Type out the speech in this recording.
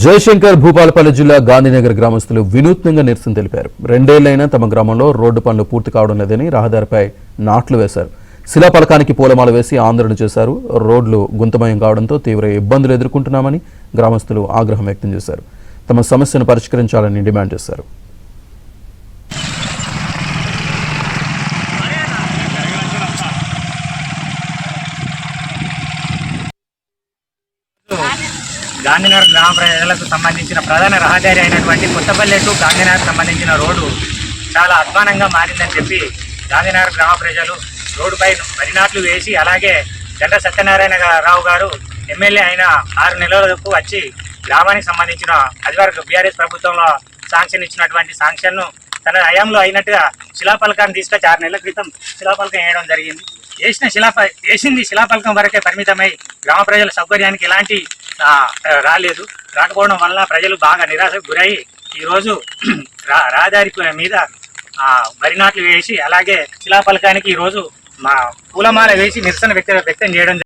జయశంకర్ భూపాలపల్లి జిల్లా గాంధీనగర్ గ్రామస్తులు వినూత్నంగా నిరసన తెలిపారు. 2 ఏళ్లైనా తమ గ్రామంలో రోడ్డు పనులు పూర్తి కావడం లేదని రహదారిపై నాట్లు వేశారు. శిలాఫలకానికి పూలమాల వేసి ఆందోళన చేశారు. రోడ్లు గుంతమయం కావడంతో తీవ్ర ఇబ్బందులు ఎదుర్కొంటున్నామని గ్రామస్తులు ఆగ్రహం వ్యక్తం చేశారు. తమ సమస్యను పరిష్కరించాలని డిమాండ్ చేశారు. గాంధీనగర్ గ్రామ ప్రజలకు సంబంధించిన ప్రధాన రహదారి అయినటువంటి కొత్తపల్లి టు గాంధీనగర్ సంబంధించిన రోడ్డు చాలా అధ్వానంగా మారిందని చెప్పి గాంధీనగర్ గ్రామ ప్రజలు రోడ్డుపై వరి నాట్లు వేసి, అలాగే జంట సత్యనారాయణ రావు గారు ఎమ్మెల్యే అయిన 6 నెలలకు వచ్చి గ్రామానికి సంబంధించిన అదివరకు బీఆర్ఎస్ ప్రభుత్వంలో శాంక్షన్ ఇచ్చినటువంటి శాంక్షన్ను తన హయాంలో అయినట్టుగా శిలాఫలకాన్ని తీసుకొచ్చి 6 నెలల క్రితం శిలాఫలకం వేయడం జరిగింది. వేసింది శిలాఫలకం వరకే పరిమితమై గ్రామ ప్రజల సౌకర్యానికి ఎలాంటి రాకపోవడం వల్ల ప్రజలు బాగా నిరాశకు గురై ఈరోజు రహదారి మీద వరి నాట్లు వేసి, అలాగే శిలాఫలకానికి ఈరోజు పూలమాల వేసి నిరసన వ్యక్తం చేయడం